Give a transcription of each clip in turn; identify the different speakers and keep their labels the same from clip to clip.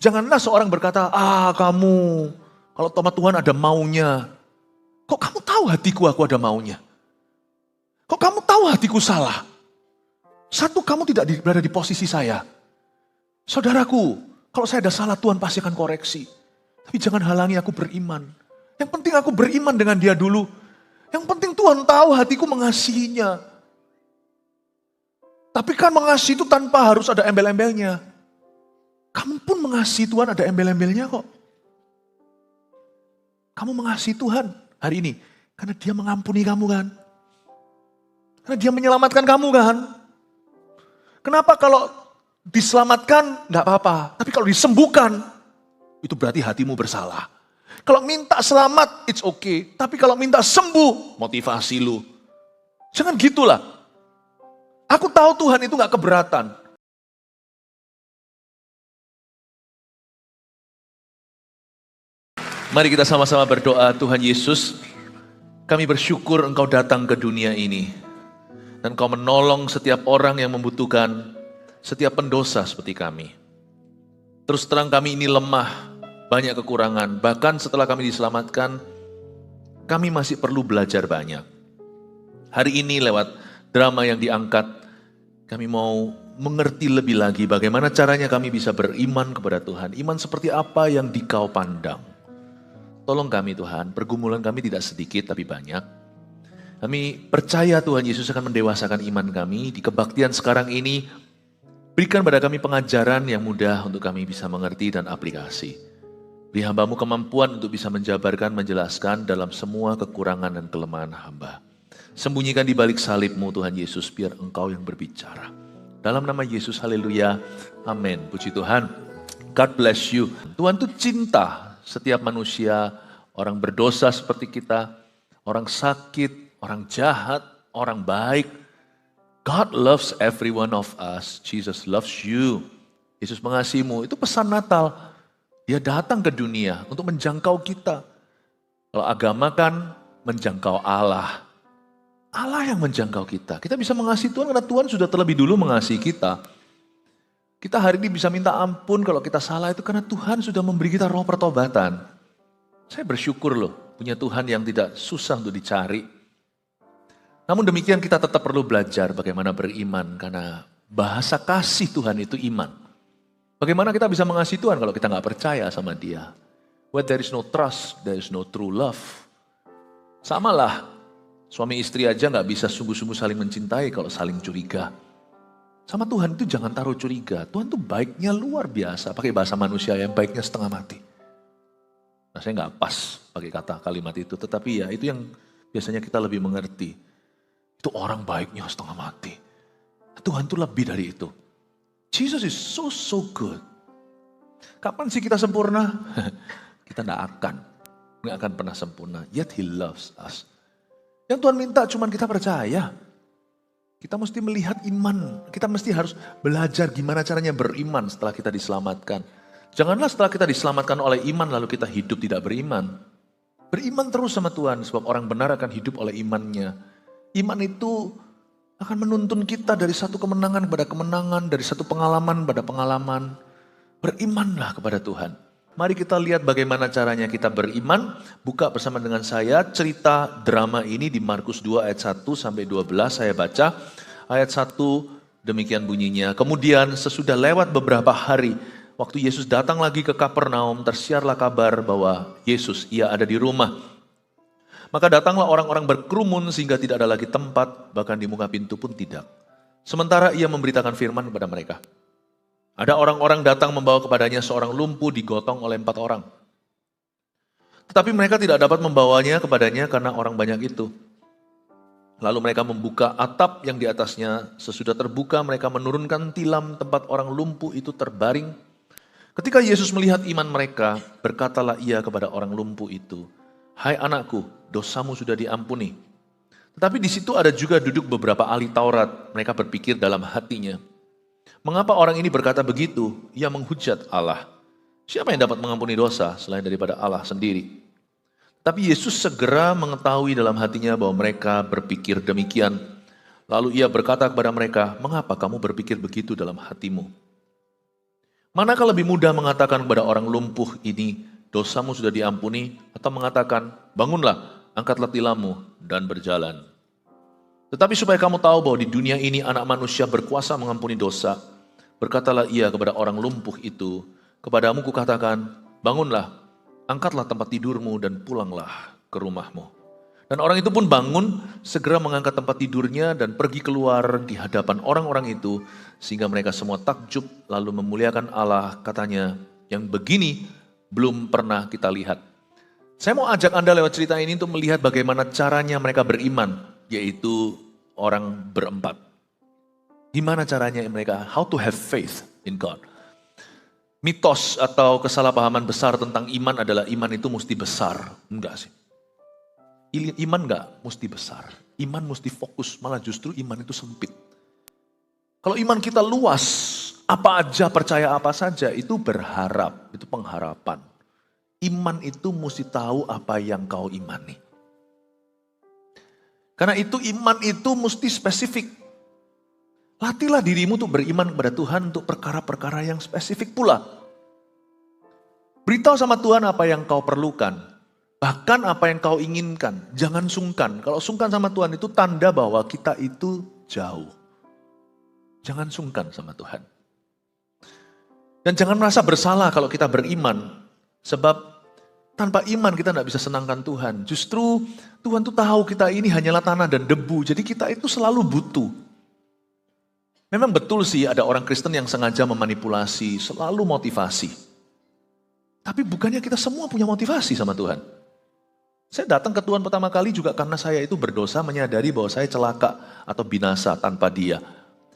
Speaker 1: Janganlah seorang berkata, kamu, kalau sama Tuhan ada maunya. Kok kamu tahu hatiku aku ada maunya? Kok kamu tahu hatiku salah? Satu, kamu tidak berada di posisi saya. Saudaraku, kalau saya ada salah Tuhan pasti akan koreksi. Tapi jangan halangi aku beriman. Yang penting aku beriman dengan dia dulu. Yang penting Tuhan tahu hatiku mengasihinya. Tapi kan mengasihi itu tanpa harus ada embel-embelnya. Kamu pun mengasihi Tuhan ada embel-embelnya kok. Kamu mengasihi Tuhan hari ini. Karena dia mengampuni kamu kan. Karena dia menyelamatkan kamu kan. Kenapa kalau diselamatkan nggak apa-apa. Tapi kalau disembuhkan, itu berarti hatimu bersalah. Kalau minta selamat, it's okay. Tapi kalau minta sembuh, motivasi lu. Jangan gitulah. Aku tahu Tuhan itu nggak keberatan. Mari kita sama-sama berdoa. Tuhan Yesus, kami bersyukur Engkau datang ke dunia ini. Dan Engkau menolong setiap orang yang membutuhkan, setiap pendosa seperti kami. Terus terang kami ini lemah, banyak kekurangan. Bahkan setelah kami diselamatkan, kami masih perlu belajar banyak. Hari ini lewat drama yang diangkat, kami mau mengerti lebih lagi bagaimana caranya kami bisa beriman kepada Tuhan. Iman seperti apa yang Dikau pandang. Tolong kami Tuhan, pergumulan kami tidak sedikit tapi banyak. Kami percaya Tuhan Yesus akan mendewasakan iman kami. Di kebaktian sekarang ini, berikan pada kami pengajaran yang mudah untuk kami bisa mengerti dan aplikasi. Beri hamba-Mu kemampuan untuk bisa menjabarkan, menjelaskan dalam semua kekurangan dan kelemahan hamba. Sembunyikan di balik salib-Mu Tuhan Yesus, biar Engkau yang berbicara. Dalam nama Yesus, haleluya, amin. Puji Tuhan, God bless you. Tuhan tuh cinta setiap manusia, orang berdosa seperti kita, orang sakit, orang jahat, orang baik. God loves every one of us. Jesus loves you. Yesus mengasihimu. Itu pesan Natal. Dia datang ke dunia untuk menjangkau kita. Kalau agama kan menjangkau Allah. Allah yang menjangkau kita. Kita bisa mengasihi Tuhan karena Tuhan sudah terlebih dulu mengasihi kita. Kita hari ini bisa minta ampun kalau kita salah itu karena Tuhan sudah memberi kita roh pertobatan. Saya bersyukur loh punya Tuhan yang tidak susah untuk dicari. Namun demikian kita tetap perlu belajar bagaimana beriman karena bahasa kasih Tuhan itu iman. Bagaimana kita bisa mengasihi Tuhan kalau kita nggak percaya sama Dia? Where there is no trust, there is no true love. Samalah, suami istri aja nggak bisa sungguh-sungguh saling mencintai kalau saling curiga. Sama Tuhan itu jangan taruh curiga. Tuhan tuh baiknya luar biasa. Pakai bahasa manusia yang baiknya setengah mati. Nah saya nggak pas pakai kata kalimat itu, tetapi ya itu yang biasanya kita lebih mengerti. Itu orang baiknya setengah mati. Tuhan itu lebih dari itu. Jesus is so good. Kapan sih kita sempurna? Kita nggak akan pernah sempurna. Yet He loves us. Yang Tuhan minta cuma kita percaya. Kita mesti melihat iman. Kita mesti harus belajar gimana caranya beriman setelah kita diselamatkan. Janganlah setelah kita diselamatkan oleh iman lalu kita hidup tidak beriman. Beriman terus sama Tuhan sebab orang benar akan hidup oleh imannya. Iman itu akan menuntun kita dari satu kemenangan kepada kemenangan, dari satu pengalaman pada pengalaman. Berimanlah kepada Tuhan. Mari kita lihat bagaimana caranya kita beriman. Buka bersama dengan saya cerita drama ini di Markus 2 ayat 1 sampai 12. Saya baca ayat 1 demikian bunyinya. Kemudian sesudah lewat beberapa hari, waktu Yesus datang lagi ke Kapernaum, tersiarlah kabar bahwa ia ada di rumah. Maka datanglah orang-orang berkerumun sehingga tidak ada lagi tempat, bahkan di muka pintu pun tidak. Sementara ia memberitakan firman kepada mereka. Ada orang-orang datang membawa kepadanya seorang lumpuh digotong oleh 4 orang. Tetapi mereka tidak dapat membawanya kepadanya karena orang banyak itu. Lalu mereka membuka atap yang di atasnya. Sesudah terbuka mereka menurunkan tilam tempat orang lumpuh itu terbaring. Ketika Yesus melihat iman mereka, berkatalah ia kepada orang lumpuh itu, "Hai anakku, dosamu sudah diampuni." Tetapi di situ ada juga duduk beberapa ahli Taurat. Mereka berpikir dalam hatinya, mengapa orang ini berkata begitu? Ia menghujat Allah. Siapa yang dapat mengampuni dosa selain daripada Allah sendiri? Tapi Yesus segera mengetahui dalam hatinya bahwa mereka berpikir demikian. Lalu ia berkata kepada mereka, "Mengapa kamu berpikir begitu dalam hatimu? Manakah lebih mudah mengatakan kepada orang lumpuh ini, dosamu sudah diampuni, atau mengatakan, bangunlah, angkatlah tilammu, dan berjalan. Tetapi supaya kamu tahu bahwa di dunia ini anak manusia berkuasa mengampuni dosa, berkatalah ia kepada orang lumpuh itu, kepadamu kukatakan, bangunlah, angkatlah tempat tidurmu, dan pulanglah ke rumahmu. Dan orang itu pun bangun, segera mengangkat tempat tidurnya dan pergi keluar di hadapan orang-orang itu, sehingga mereka semua takjub lalu memuliakan Allah, katanya, yang begini belum pernah kita lihat. Saya mau ajak Anda lewat cerita ini untuk melihat bagaimana caranya mereka beriman, yaitu orang berempat. Gimana caranya mereka, how to have faith in God. Mitos atau kesalahpahaman besar tentang iman adalah iman itu mesti besar. Enggak sih. Iman enggak mesti besar, iman mesti fokus, malah justru iman itu sempit. Kalau iman kita luas, apa aja, percaya apa saja, itu berharap, itu pengharapan. Iman itu mesti tahu apa yang kau imani. Karena itu iman itu mesti spesifik. Latihlah dirimu untuk beriman kepada Tuhan untuk perkara-perkara yang spesifik pula. Beritahu sama Tuhan apa yang kau perlukan. Bahkan apa yang kau inginkan, jangan sungkan. Kalau sungkan sama Tuhan itu tanda bahwa kita itu jauh. Jangan sungkan sama Tuhan. Dan jangan merasa bersalah kalau kita beriman. Sebab tanpa iman kita tidak bisa senangkan Tuhan. Justru Tuhan tuh tahu kita ini hanyalah tanah dan debu. Jadi kita itu selalu butuh. Memang betul sih ada orang Kristen yang sengaja memanipulasi, selalu motivasi. Tapi bukannya kita semua punya motivasi sama Tuhan. Saya datang ke Tuhan pertama kali juga karena saya itu berdosa, menyadari bahwa saya celaka atau binasa tanpa Dia.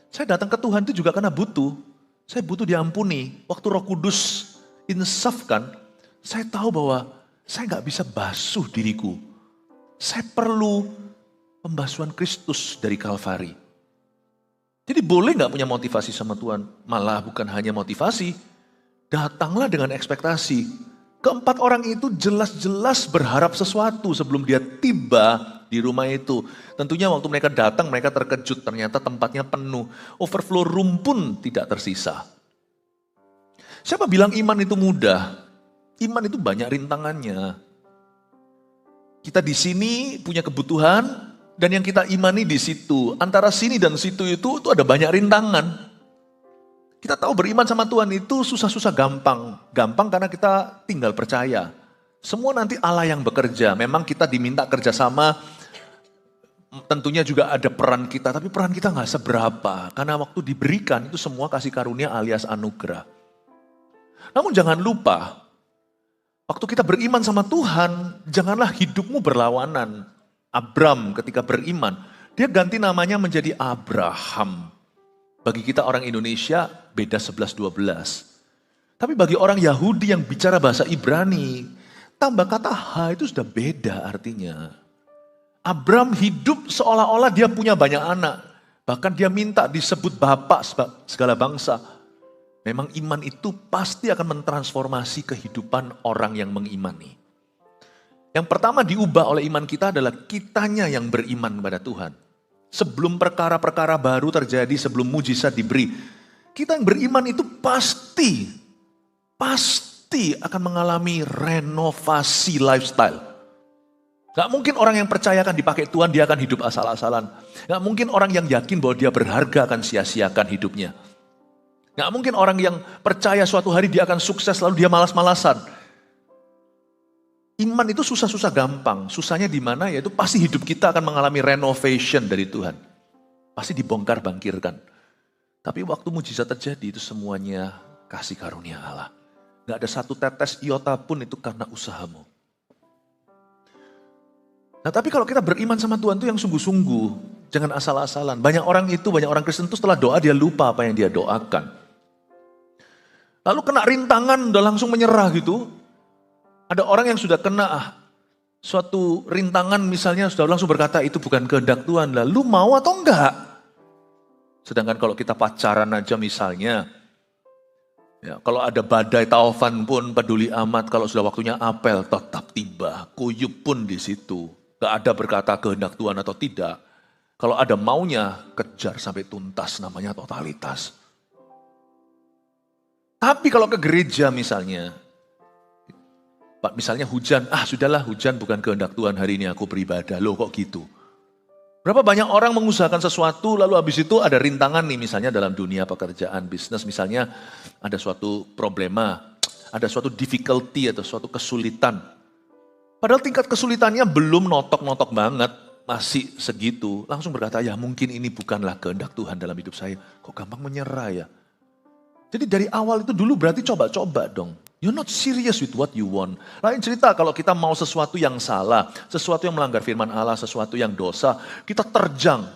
Speaker 1: Saya datang ke Tuhan itu juga karena butuh. Saya butuh diampuni. Waktu Roh Kudus insafkan, saya tahu bahwa saya nggak bisa basuh diriku. Saya perlu pembasuhan Kristus dari Kalvari. Jadi boleh nggak punya motivasi sama Tuhan? Malah bukan hanya motivasi, datanglah dengan ekspektasi. Keempat orang itu jelas-jelas berharap sesuatu sebelum dia tiba di rumah itu. Tentunya waktu mereka datang mereka terkejut, ternyata tempatnya penuh. Overflow room pun tidak tersisa. Siapa bilang iman itu mudah? Iman itu banyak rintangannya. Kita di sini punya kebutuhan dan yang kita imani di situ. Antara sini dan situ itu ada banyak rintangan. Kita tahu beriman sama Tuhan itu susah-susah gampang. Gampang karena kita tinggal percaya. Semua nanti Allah yang bekerja. Memang kita diminta kerjasama, tentunya juga ada peran kita. Tapi peran kita gak seberapa. Karena waktu diberikan itu semua kasih karunia alias anugerah. Namun jangan lupa, waktu kita beriman sama Tuhan, janganlah hidupmu berlawanan. Abram ketika beriman, dia ganti namanya menjadi Abraham. Bagi kita orang Indonesia beda 11-12. Tapi bagi orang Yahudi yang bicara bahasa Ibrani, tambah kata H itu sudah beda artinya. Abram hidup seolah-olah dia punya banyak anak. Bahkan dia minta disebut bapak segala bangsa. Memang iman itu pasti akan mentransformasi kehidupan orang yang mengimani. Yang pertama diubah oleh iman kita adalah kitanya yang beriman kepada Tuhan. Sebelum perkara-perkara baru terjadi, sebelum mujizat diberi, kita yang beriman itu pasti akan mengalami renovasi lifestyle. Gak mungkin orang yang percaya akan dipakai Tuhan, dia akan hidup asal-asalan. Gak mungkin orang yang yakin bahwa dia berharga akan sia-siakan hidupnya. Gak mungkin orang yang percaya suatu hari dia akan sukses lalu dia malas-malasan. Iman itu susah-susah gampang. Susahnya di mana? Yaitu pasti hidup kita akan mengalami renovation dari Tuhan. Pasti dibongkar bangkirkan. Tapi waktu mujizat terjadi itu semuanya kasih karunia Allah. Gak ada satu tetes iota pun itu karena usahamu. Nah tapi kalau kita beriman sama Tuhan itu yang sungguh-sungguh. Jangan asal-asalan. Banyak orang Kristen itu setelah doa dia lupa apa yang dia doakan. Lalu kena rintangan udah langsung menyerah gitu. Ada orang yang sudah kena suatu rintangan misalnya sudah langsung berkata itu bukan kehendak Tuhan. Lalu mau atau enggak? Sedangkan kalau kita pacaran aja misalnya. Ya, kalau ada badai taufan pun peduli amat. Kalau sudah waktunya apel tetap tiba. Kuyup pun di situ. Gak ada berkata kehendak Tuhan atau tidak. Kalau ada maunya kejar sampai tuntas namanya totalitas. Tapi kalau ke gereja misalnya, Pak, misalnya hujan, sudahlah hujan bukan kehendak Tuhan hari ini aku beribadah. Loh kok gitu? Berapa banyak orang mengusahakan sesuatu lalu habis itu ada rintangan nih misalnya dalam dunia pekerjaan, bisnis misalnya ada suatu problema, ada suatu difficulty atau suatu kesulitan. Padahal tingkat kesulitannya belum notok-notok banget, masih segitu. Langsung berkata, ya mungkin ini bukanlah kehendak Tuhan dalam hidup saya. Kok gampang menyerah ya? Jadi dari awal itu dulu berarti coba-coba dong. You're not serious with what you want. Lain cerita kalau kita mau sesuatu yang salah, sesuatu yang melanggar firman Allah, sesuatu yang dosa, kita terjang.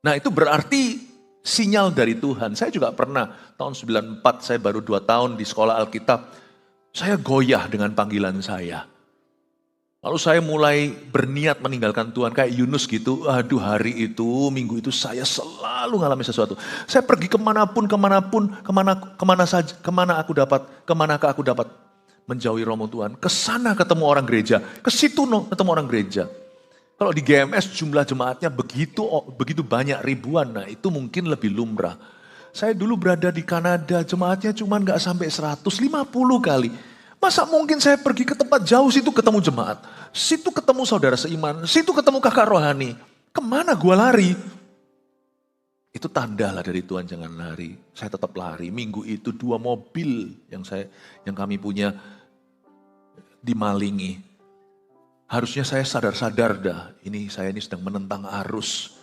Speaker 1: Nah itu berarti sinyal dari Tuhan. Saya juga pernah, tahun 94 saya baru 2 tahun di sekolah Alkitab, saya goyah dengan panggilan saya. Lalu saya mulai berniat meninggalkan Tuhan kayak Yunus gitu. Aduh hari itu, minggu itu saya selalu ngalami sesuatu. Saya pergi kemanapun, kemanakah aku dapat menjauhi romo Tuhan. Kesana ketemu orang gereja, ke situ ketemu orang gereja. Kalau di GMS jumlah jemaatnya begitu banyak ribuan, nah itu mungkin lebih lumrah. Saya dulu berada di Kanada, jemaatnya cuma gak sampai 150 kali. Masa mungkin saya pergi ke tempat jauh situ ketemu jemaat. Situ ketemu saudara seiman. Situ ketemu kakak rohani. Kemana gua lari? Itu tanda lah dari Tuhan, jangan lari. Saya tetap lari. Minggu itu 2 mobil yang kami punya dimalingi. Harusnya saya sadar-sadar dah. Saya ini sedang menentang arus.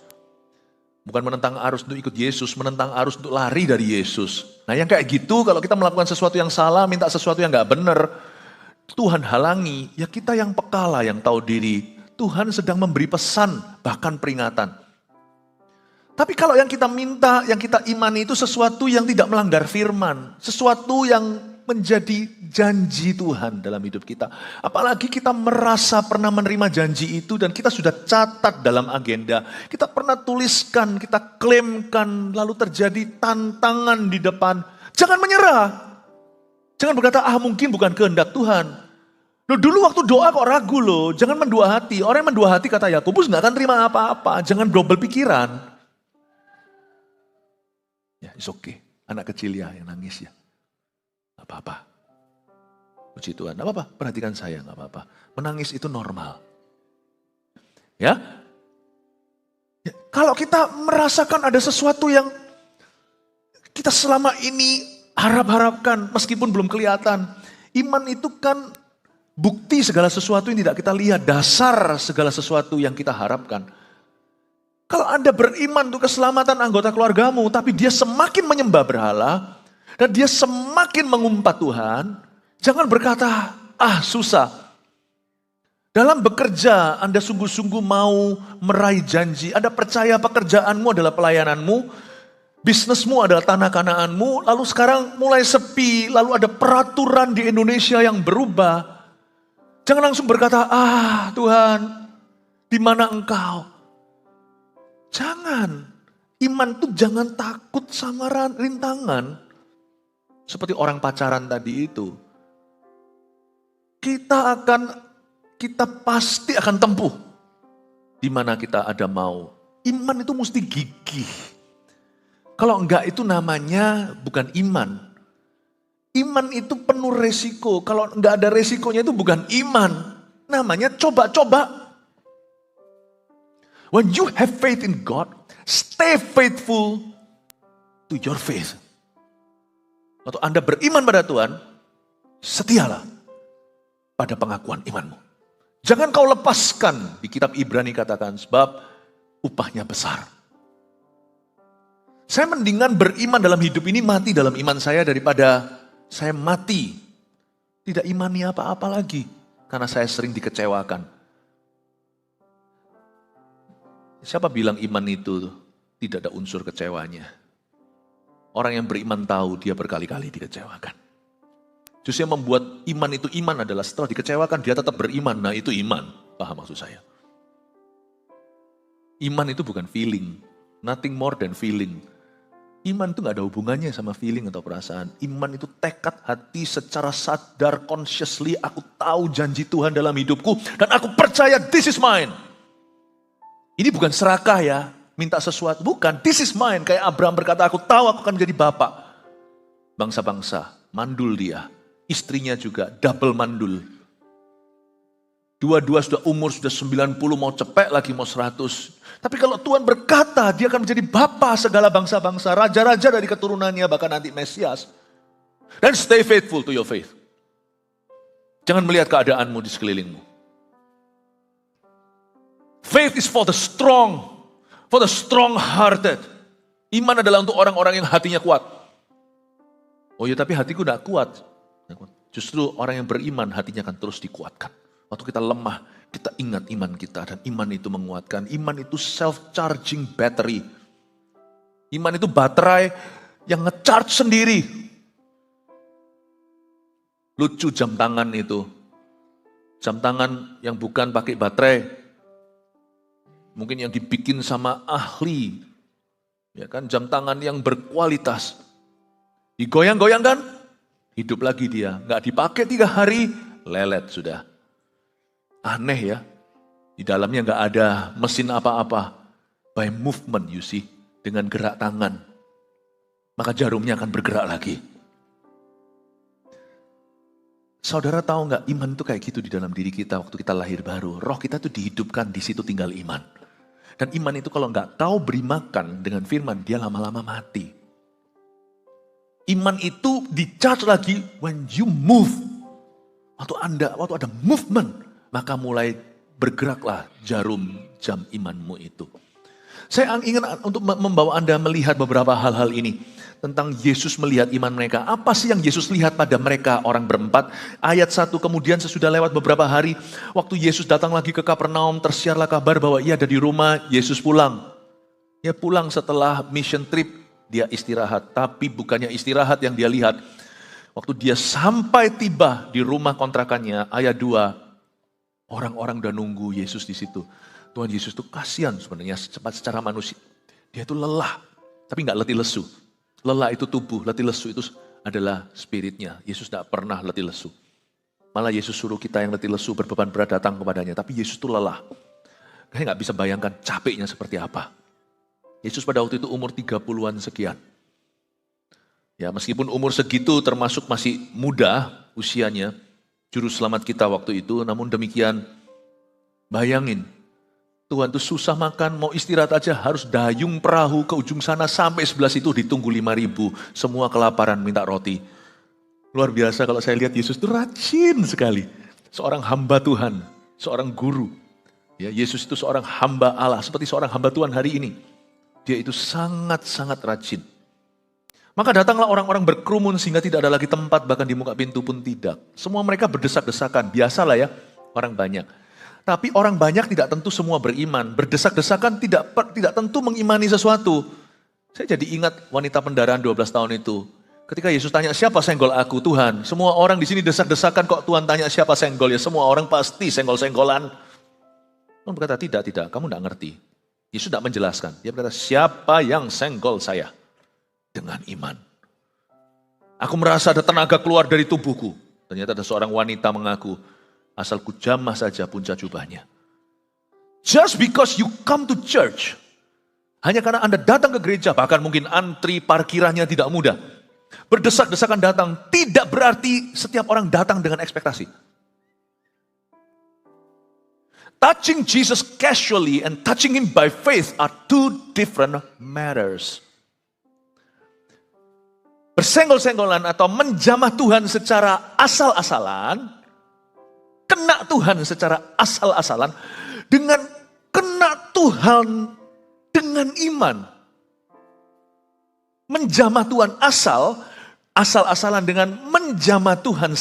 Speaker 1: Bukan menentang arus untuk ikut Yesus, menentang arus untuk lari dari Yesus. Nah yang kayak gitu, kalau kita melakukan sesuatu yang salah, minta sesuatu yang gak benar, Tuhan halangi, ya kita yang peka lah, yang tahu diri. Tuhan sedang memberi pesan, bahkan peringatan. Tapi kalau yang kita minta, yang kita imani itu sesuatu yang tidak melanggar firman. Sesuatu yang menjadi janji Tuhan dalam hidup kita. Apalagi kita merasa pernah menerima janji itu dan kita sudah catat dalam agenda. Kita pernah tuliskan, kita klaimkan, lalu terjadi tantangan di depan. Jangan menyerah. Jangan berkata, mungkin bukan kehendak Tuhan. Loh, dulu waktu doa kok ragu loh. Jangan mendua hati. Orang yang mendua hati kata Yakobus gak akan terima apa-apa. Jangan double pikiran. Ya, it's okay. Anak kecil ya yang nangis ya. Gak apa-apa. Puji Tuhan, gak apa-apa. Perhatikan saya, gak apa-apa. Menangis itu normal. Ya? Kalau kita merasakan ada sesuatu yang kita selama ini harap-harapkan, meskipun belum kelihatan. Iman itu kan bukti segala sesuatu yang tidak kita lihat. Dasar segala sesuatu yang kita harapkan. Kalau Anda beriman untuk keselamatan anggota keluargamu, tapi dia semakin menyembah berhala, dan dia semakin mengumpat Tuhan, jangan berkata, susah. Dalam bekerja, Anda sungguh-sungguh mau meraih janji. Anda percaya pekerjaanmu adalah pelayananmu, bisnismu adalah tanah kanaanmu, lalu sekarang mulai sepi, lalu ada peraturan di Indonesia yang berubah. Jangan langsung berkata, Tuhan, di mana Engkau? Jangan. Iman tuh jangan takut sama rintangan. Seperti orang pacaran tadi itu. Kita pasti akan tempuh. Di mana kita ada mau. Iman itu mesti gigih. Kalau enggak itu namanya bukan iman. Iman itu penuh resiko. Kalau enggak ada resikonya itu bukan iman. Namanya coba-coba. When you have faith in God, stay faithful to your faith. Waktu Anda beriman pada Tuhan, setialah pada pengakuan imanmu. Jangan kau lepaskan, di kitab Ibrani katakan, sebab upahnya besar. Saya mendingan beriman dalam hidup ini, mati dalam iman saya, daripada saya mati, tidak imani apa-apa lagi, karena saya sering dikecewakan. Siapa bilang iman itu tidak ada unsur kecewanya? Orang yang beriman tahu dia berkali-kali dikecewakan. Justru yang membuat iman itu iman adalah setelah dikecewakan dia tetap beriman. Nah itu iman, paham maksud saya. Iman itu bukan feeling, nothing more than feeling. Iman itu gak ada hubungannya sama feeling atau perasaan. Iman itu tekad hati secara sadar, consciously, aku tahu janji Tuhan dalam hidupku dan aku percaya this is mine. Ini bukan serakah ya, minta sesuatu. Bukan, this is mine. Kayak Abraham berkata, aku tahu aku akan menjadi bapak. bangsa-bangsa, mandul dia. Istrinya juga double mandul. Dua-dua sudah umur, sudah 90, mau cepek lagi, mau 100. Tapi kalau Tuhan berkata, dia akan menjadi bapa segala bangsa-bangsa, raja-raja dari keturunannya, bahkan nanti Mesias. Dan stay faithful to your faith. Jangan melihat keadaanmu di sekelilingmu. Faith is for the strong-hearted. Iman adalah untuk orang-orang yang hatinya kuat. Oh ya, tapi hatiku tidak kuat. Justru orang yang beriman hatinya akan terus dikuatkan. Waktu kita lemah, kita ingat iman kita. Dan iman itu menguatkan. Iman itu self-charging battery. Iman itu baterai yang nge-charge sendiri. Lucu jam tangan itu. Jam tangan yang bukan pakai baterai. Mungkin yang dibikin sama ahli. Ya kan, jam tangan yang berkualitas. Digoyang-goyangkan, hidup lagi dia. Nggak dipakai 3 hari, lelet sudah. Aneh ya. Di dalamnya nggak ada mesin apa-apa. By movement you see. Dengan gerak tangan. Maka jarumnya akan bergerak lagi. Saudara tahu nggak, iman itu kayak gitu di dalam diri kita waktu kita lahir baru. Roh kita tuh dihidupkan, di situ tinggal iman. Dan iman itu kalau nggak tahu beri makan dengan firman, dia lama-lama mati. Iman itu di-charge lagi when you move. Waktu ada movement, maka mulai bergeraklah jarum jam imanmu itu. Saya ingin untuk membawa Anda melihat beberapa hal-hal ini. Tentang Yesus melihat iman mereka. Apa sih yang Yesus lihat pada mereka orang berempat? Ayat 1, kemudian sesudah lewat beberapa hari, waktu Yesus datang lagi ke Kapernaum, tersiarlah kabar bahwa ia ada di rumah. Yesus pulang. Dia pulang setelah mission trip, dia istirahat. Tapi bukannya istirahat yang dia lihat. Waktu dia sampai tiba di rumah kontrakannya, ayat 2, orang-orang udah nunggu Yesus di situ. Tuhan Yesus tuh kasihan sebenarnya secara manusia. Dia tuh lelah, tapi nggak letih lesu. Lelah itu tubuh, letih lesu itu adalah spiritnya. Yesus tidak pernah letih lesu. Malah Yesus suruh kita yang letih lesu berbeban berat datang kepadanya. Tapi Yesus itu lelah. Kayaknya nggak bisa bayangkan capeknya seperti apa. Yesus pada waktu itu umur 30-an sekian. Ya, meskipun umur segitu termasuk masih muda usianya, juru selamat kita waktu itu, namun demikian bayangin. Tuhan tuh susah makan, mau istirahat aja harus dayung perahu ke ujung sana sampai sebelah situ ditunggu 5.000. Semua kelaparan minta roti. Luar biasa kalau saya lihat Yesus itu rajin sekali. Seorang hamba Tuhan, seorang guru. Ya, Yesus itu seorang hamba Allah, seperti seorang hamba Tuhan hari ini. Dia itu sangat-sangat rajin. Maka datanglah orang-orang berkerumun sehingga tidak ada lagi tempat, bahkan di muka pintu pun tidak. Semua mereka berdesak-desakan, biasalah ya, orang banyak. Tapi orang banyak tidak tentu semua beriman. Berdesak-desakan tidak tentu mengimani sesuatu. Saya jadi ingat wanita pendaraan 12 tahun itu. Ketika Yesus tanya, siapa senggol aku? Tuhan. Semua orang di sini desak-desakan kok Tuhan tanya siapa senggol? Ya semua orang pasti senggol-senggolan. Tuhan berkata, tidak, kamu tidak ngerti. Yesus tidak menjelaskan. Dia berkata, siapa yang senggol saya? Dengan iman. Aku merasa ada tenaga keluar dari tubuhku. Ternyata ada seorang wanita mengaku, asal ku jamah saja punca jubahnya. Just because you come to church, hanya karena Anda datang ke gereja, bahkan mungkin antri parkirannya tidak mudah. Berdesak-desakan datang, tidak berarti setiap orang datang dengan ekspektasi. Touching Jesus casually and touching Him by faith are two different matters. Bersenggol-senggolan atau menjamah Tuhan secara asal-asalan, kena Tuhan secara asal-asalan, dengan kena Tuhan dengan iman. Menjamah Tuhan asal-asalan dengan menjamah Tuhan,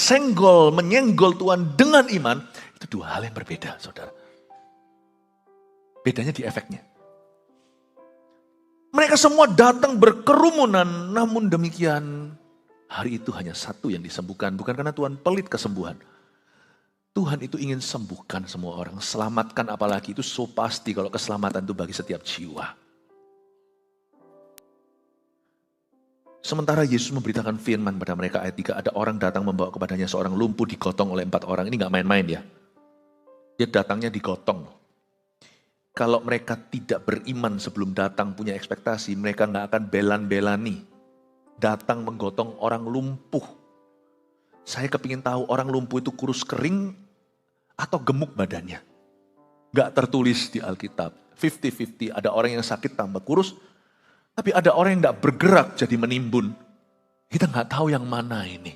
Speaker 1: menyenggol Tuhan dengan iman, itu dua hal yang berbeda, saudara. Bedanya di efeknya. Mereka semua datang berkerumunan, namun demikian hari itu hanya satu yang disembuhkan, bukan karena Tuhan pelit kesembuhan. Tuhan itu ingin sembuhkan semua orang, selamatkan apalagi itu so pasti kalau keselamatan itu bagi setiap jiwa. Sementara Yesus memberitakan firman pada mereka ayat 3, ada orang datang membawa kepadanya seorang lumpuh digotong oleh 4 orang. Ini gak main-main ya. Dia datangnya digotong. Kalau mereka tidak beriman sebelum datang punya ekspektasi, mereka gak akan belan-belani. datang menggotong orang lumpuh. Saya kepingin tahu orang lumpuh itu kurus kering atau gemuk badannya. Gak tertulis di Alkitab. 50-50, ada orang yang sakit tambah kurus, tapi ada orang yang gak bergerak jadi menimbun. Kita gak tahu yang mana ini.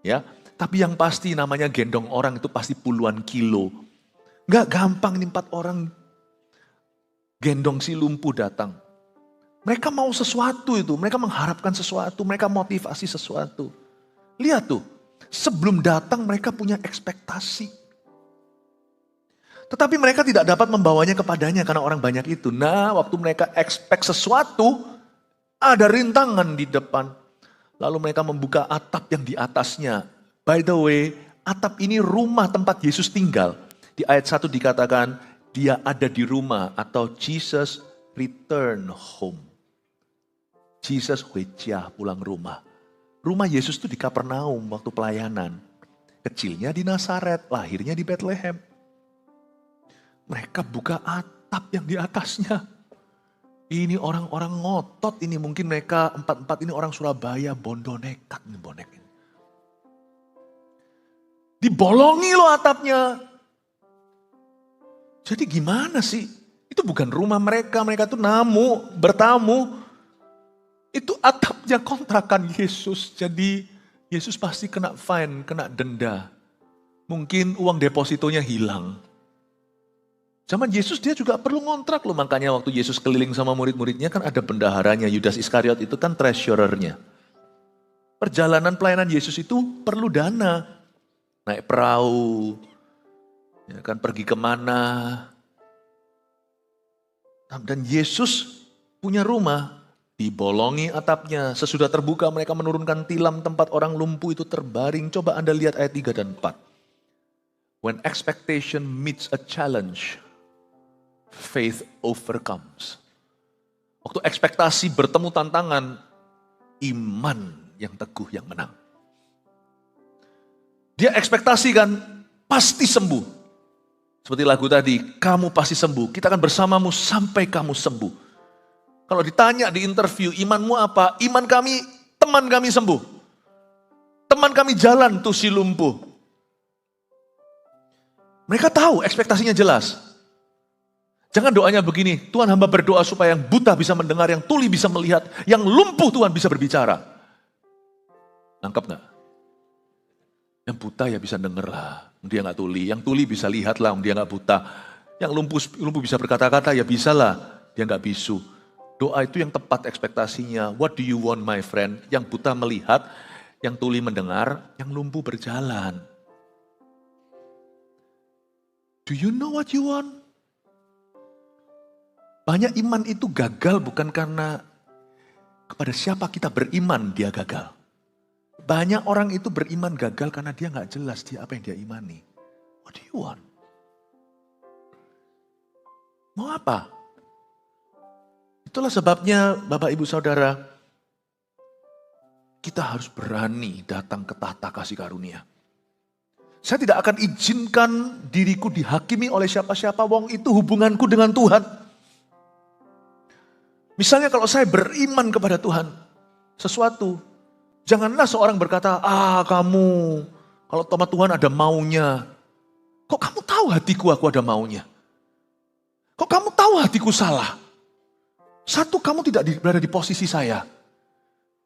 Speaker 1: Ya, tapi yang pasti namanya gendong orang itu pasti puluhan kilo. Gak gampang nih 4 orang gendong si lumpuh datang. Mereka mau sesuatu itu, mereka mengharapkan sesuatu, mereka motivasi sesuatu. Lihat tuh, sebelum datang mereka punya ekspektasi. Tetapi mereka tidak dapat membawanya kepadanya karena orang banyak itu. Nah, waktu mereka expect sesuatu, ada rintangan di depan. Lalu mereka membuka atap yang di atasnya. By the way, atap ini rumah tempat Yesus tinggal. Di ayat 1 dikatakan, dia ada di rumah atau Jesus return home. Jesus wejah pulang rumah. Rumah Yesus itu di Kapernaum waktu pelayanan. Kecilnya di Nazaret, lahirnya di Bethlehem. Mereka buka atap yang di atasnya. Ini orang-orang ngotot ini, mungkin mereka 4-4 ini orang Surabaya, bondo nekat nih bonek ini. Dibolongi loh atapnya. Jadi gimana sih? Itu bukan rumah mereka, mereka tuh bertamu. Itu atapnya kontrakan Yesus. Jadi Yesus pasti kena fine, kena denda. Mungkin uang depositonya hilang. Zaman Yesus dia juga perlu ngontrak loh. Makanya waktu Yesus keliling sama murid-muridnya kan ada bendaharanya. Yudas Iskariot itu kan treasurernya. Perjalanan pelayanan Yesus itu perlu dana. Naik perahu. Ya kan pergi kemana. Dan Yesus punya rumah. Dibolongi atapnya, sesudah terbuka mereka menurunkan tilam tempat orang lumpuh itu terbaring. Coba Anda lihat ayat 3 dan 4. When expectation meets a challenge, faith overcomes. Waktu ekspektasi bertemu tantangan, iman yang teguh yang menang. Dia ekspektasi kan pasti sembuh. Seperti lagu tadi, kamu pasti sembuh, kita akan bersamamu sampai kamu sembuh. Kalau ditanya di interview, imanmu apa? Iman kami, teman kami sembuh. Teman kami jalan tuh si lumpuh. Mereka tahu ekspektasinya jelas. Jangan doanya begini, Tuhan hamba berdoa supaya yang buta bisa mendengar, yang tuli bisa melihat, yang lumpuh Tuhan bisa berbicara. Nangkep gak? Yang buta ya bisa denger lah, dia gak tuli. Yang tuli bisa lihat lah, dia gak buta. Yang lumpuh bisa berkata-kata ya bisa lah, dia gak bisu. Doa itu yang tepat ekspektasinya. What do you want my friend? Yang buta melihat, yang tuli mendengar, yang lumpuh berjalan. Do you know what you want? Banyak iman itu gagal bukan karena kepada siapa kita beriman dia gagal. Banyak orang itu beriman gagal karena dia gak jelas dia apa yang dia imani. What do you want? Mau apa? Itulah sebabnya Bapak Ibu Saudara, kita harus berani datang ke tahta kasih karunia. Saya tidak akan izinkan diriku dihakimi oleh siapa-siapa, wong itu hubunganku dengan Tuhan. Misalnya kalau saya beriman kepada Tuhan, sesuatu, janganlah seorang berkata, kamu, kalau sama Tuhan ada maunya. Kok kamu tahu hatiku aku ada maunya? Kok kamu tahu hatiku salah? Satu, kamu tidak berada di posisi saya.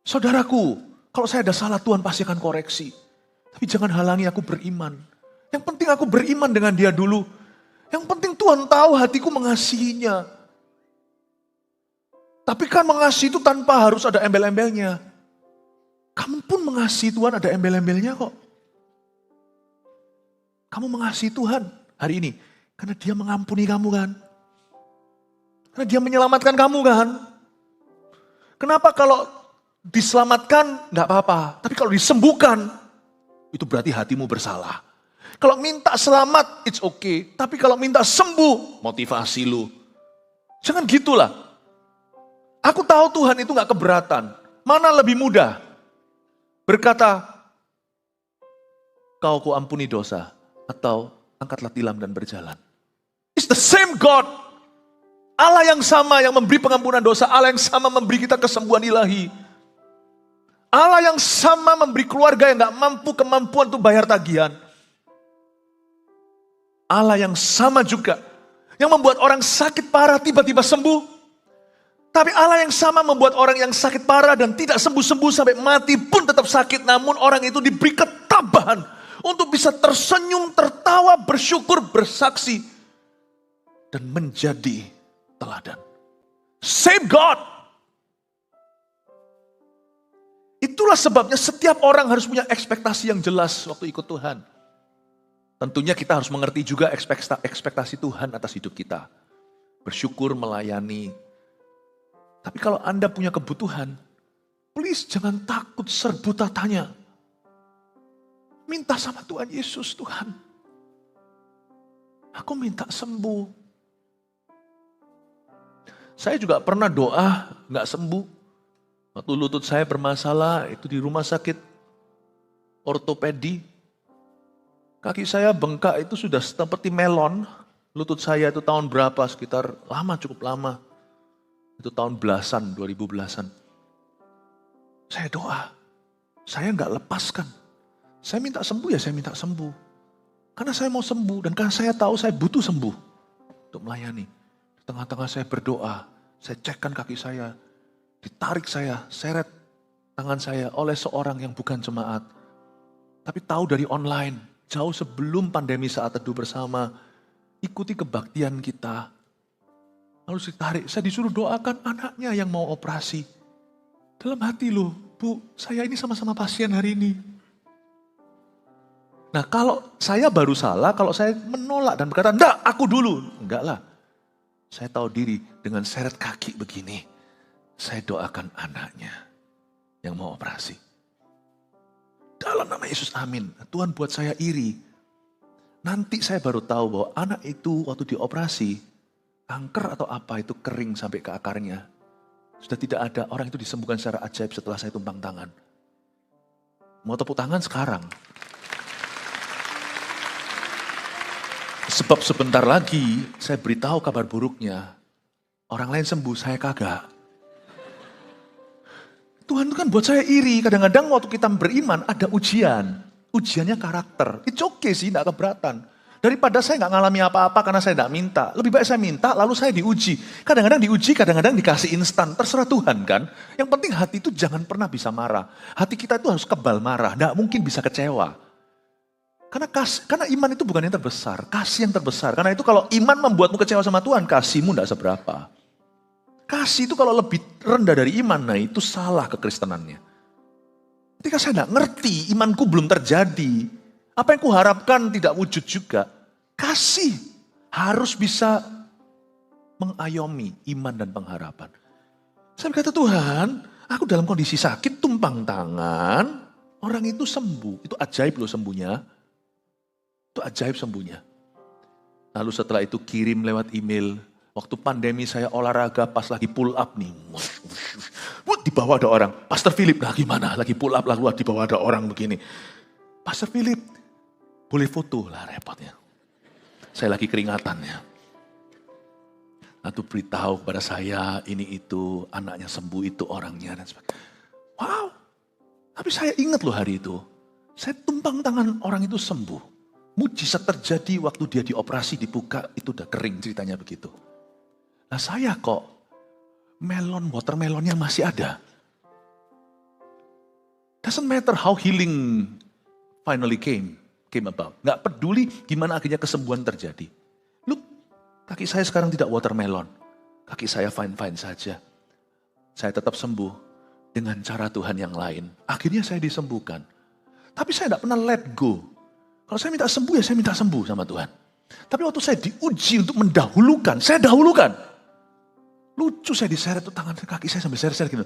Speaker 1: Saudaraku, kalau saya ada salah Tuhan pasti akan koreksi. Tapi jangan halangi aku beriman. Yang penting aku beriman dengan dia dulu. Yang penting Tuhan tahu hatiku mengasihinya. Tapi kan mengasihi itu tanpa harus ada embel-embelnya. Kamu pun mengasihi Tuhan ada embel-embelnya kok. Kamu mengasihi Tuhan hari ini. Karena dia mengampuni kamu kan. Karena dia menyelamatkan kamu kan. Kenapa kalau diselamatkan gak apa-apa. Tapi kalau disembuhkan, itu berarti hatimu bersalah. Kalau minta selamat, it's okay. Tapi kalau minta sembuh, motivasi lu. Jangan gitulah. Aku tahu Tuhan itu gak keberatan. Mana lebih mudah? Berkata, kau ku ampuni dosa. Atau angkatlah tilam dan berjalan. It's the same God. Allah yang sama yang memberi pengampunan dosa, Allah yang sama memberi kita kesembuhan ilahi. Allah yang sama memberi keluarga yang gak mampu kemampuan untuk bayar tagihan. Allah yang sama juga yang membuat orang sakit parah tiba-tiba sembuh. Tapi Allah yang sama membuat orang yang sakit parah dan tidak sembuh-sembuh sampai mati pun tetap sakit. Namun orang itu diberi ketabahan untuk bisa tersenyum, tertawa, bersyukur, bersaksi. Dan menjadi teladan. Same God. Itulah sebabnya setiap orang harus punya ekspektasi yang jelas waktu ikut Tuhan. Tentunya kita harus mengerti juga ekspektasi Tuhan atas hidup kita. Bersyukur, melayani. Tapi kalau Anda punya kebutuhan, please jangan takut serbu tanya. Minta sama Tuhan Yesus, Tuhan. Aku minta sembuh. Saya juga pernah doa gak sembuh. Waktu lutut saya bermasalah, itu di rumah sakit ortopedi. Kaki saya bengkak itu sudah seperti melon. Lutut saya itu tahun berapa? Sekitar cukup lama. Itu tahun belasan, 2000 belasan. Saya doa, saya nggak lepaskan. Saya minta sembuh ya saya minta sembuh. Karena saya mau sembuh dan karena saya tahu saya butuh sembuh. Untuk melayani. Di tengah-tengah saya berdoa, saya cekkan kaki saya. Ditarik saya, seret tangan saya oleh seorang yang bukan jemaat. Tapi tahu dari online, jauh sebelum pandemi saat teduh bersama. Ikuti kebaktian kita. Lalu ditarik, saya disuruh doakan anaknya yang mau operasi. Dalam hati loh, Bu, saya ini sama-sama pasien hari ini. Nah kalau saya baru salah, kalau saya menolak dan berkata, enggak aku dulu. Enggak lah, saya tahu diri dengan seret kaki begini. Saya doakan anaknya yang mau operasi. Dalam nama Yesus, amin. Tuhan buat saya iri. Nanti saya baru tahu bahwa anak itu waktu dioperasi, kanker atau apa itu kering sampai ke akarnya. Sudah tidak ada, orang itu disembuhkan secara ajaib setelah saya tumpang tangan. Mau tepuk tangan sekarang. Sebab sebentar lagi saya beritahu kabar buruknya. Orang lain sembuh, saya kagak. Tuhan itu kan buat saya iri. Kadang-kadang waktu kita beriman ada ujian. Ujiannya karakter. It's okay sih, gak keberatan. Daripada saya nggak ngalami apa-apa karena saya nggak minta. Lebih baik saya minta lalu saya diuji. Kadang-kadang diuji, kadang-kadang dikasih instan. Terserah Tuhan kan. Yang penting hati itu jangan pernah bisa marah. Hati kita itu harus kebal marah. Nggak mungkin bisa kecewa. Karena iman itu bukan yang terbesar. Kasih yang terbesar. Karena itu kalau iman membuatmu kecewa sama Tuhan, kasihmu nggak seberapa. Kasih itu kalau lebih rendah dari iman, nah itu salah kekristenannya. Ketika saya nggak ngerti, imanku belum terjadi. Apa yang kuharapkan tidak wujud juga. Kasih harus bisa mengayomi iman dan pengharapan. Saya berkata, Tuhan, aku dalam kondisi sakit, tumpang tangan, orang itu sembuh. Itu ajaib loh sembuhnya. Itu ajaib sembuhnya. Lalu setelah itu kirim lewat email. Waktu pandemi saya olahraga pas lagi pull up nih. Di bawah ada orang. Pastor Philip, nah gimana? Lagi pull up lalu di bawah ada orang begini. Pastor Philip, boleh foto lah repotnya. Saya lagi keringatannya. Lalu beritahu kepada saya ini itu anaknya sembuh itu orangnya dan sebagainya. Wow. Tapi saya ingat loh hari itu. Saya tumpang tangan orang itu sembuh. Mujizat terjadi waktu dia dioperasi dibuka itu udah kering ceritanya begitu. Nah saya kok watermelonnya masih ada. Doesn't matter how healing finally came about. Nggak peduli gimana akhirnya kesembuhan terjadi. Look, kaki saya sekarang tidak watermelon. Kaki saya fine-fine saja. Saya tetap sembuh dengan cara Tuhan yang lain. Akhirnya saya disembuhkan. Tapi saya tidak pernah let go. Kalau saya minta sembuh ya saya minta sembuh sama Tuhan. Tapi waktu saya diuji untuk mendahulukan, saya dahulukan. Lucu saya diseret tuh tangan kaki saya sambil seret-seret gitu.